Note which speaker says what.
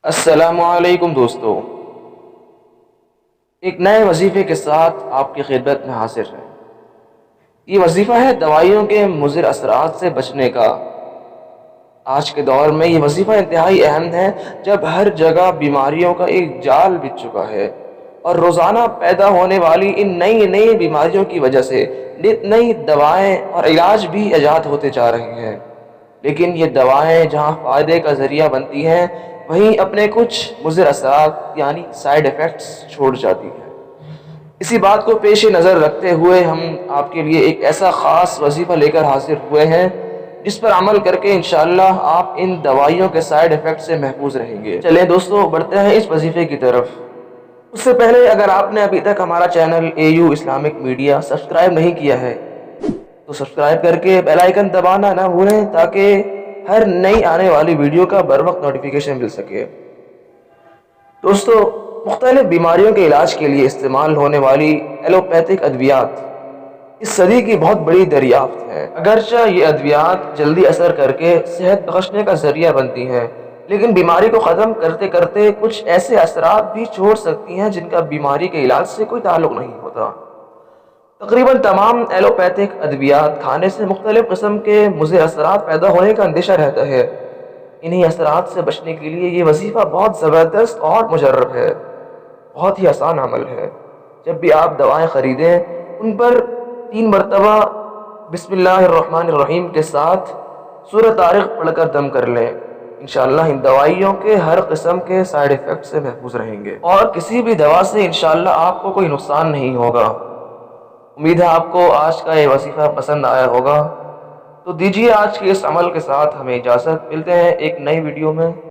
Speaker 1: السلام علیکم دوستو، ایک نئے وظیفے کے ساتھ آپ کی خدمت میں حاضر ہے۔ یہ وظیفہ ہے دوائیوں کے مضر اثرات سے بچنے کا۔ آج کے دور میں یہ وظیفہ انتہائی اہم ہے، جب ہر جگہ بیماریوں کا ایک جال بچھ چکا ہے اور روزانہ پیدا ہونے والی ان نئی بیماریوں کی وجہ سے نئی دوائیں اور علاج بھی ایجاد ہوتے جا رہے ہیں۔ لیکن یہ دوائیں جہاں فائدے کا ذریعہ بنتی ہیں، وہیں اپنے کچھ مضر اثرات یعنی سائیڈ ایفیکٹس چھوڑ جاتی ہیں۔ اسی بات کو پیش نظر رکھتے ہوئے ہم آپ کے لیے ایک ایسا خاص وظیفہ لے کر حاضر ہوئے ہیں، جس پر عمل کر کے انشاءاللہ آپ ان دوائیوں کے سائیڈ ایفیکٹ سے محفوظ رہیں گے۔ چلیں دوستو، بڑھتے ہیں اس وظیفے کی طرف۔ اس سے پہلے اگر آپ نے ابھی تک ہمارا channel AU Islamic media subscribe نہیں کیا ہے تو سبسکرائب کر کے بیل آئیکن دبانا نہ بھولیں، تاکہ ہر نئی آنے والی ویڈیو کا بر وقت نوٹیفیکیشن مل سکے۔ دوستو، مختلف بیماریوں کے علاج کے لیے استعمال ہونے والی ایلوپیتھک ادویات اس صدی کی بہت بڑی دریافت ہے۔ اگرچہ یہ ادویات جلدی اثر کر کے صحت بخشنے کا ذریعہ بنتی ہیں، لیکن بیماری کو ختم کرتے کرتے کچھ ایسے اثرات بھی چھوڑ سکتی ہیں جن کا بیماری کے علاج سے کوئی تعلق نہیں ہوتا۔ تقریباً تمام ایلوپیتھک ادویات کھانے سے مختلف قسم کے مضر اثرات پیدا ہونے کا اندیشہ رہتا ہے۔ انہی اثرات سے بچنے کے لیے یہ وظیفہ بہت زبردست اور مجرب ہے، بہت ہی آسان عمل ہے۔ جب بھی آپ دوائیں خریدیں، ان پر 3 مرتبہ بسم اللہ الرحمن الرحیم کے ساتھ سورہ طارق پڑھ کر دم کر لیں۔ انشاءاللہ ان دوائیوں کے ہر قسم کے سائیڈ ایفیکٹ سے محفوظ رہیں گے، اور کسی بھی دوا سے انشاءاللہ آپ کو کوئی نقصان نہیں ہوگا۔ امید ہے آپ کو آج کا یہ وظیفہ پسند آیا ہوگا۔ تو دیجیے آج کے اس عمل کے ساتھ ہمیں اجازت، ملتے ہیں ایک نئی ویڈیو میں۔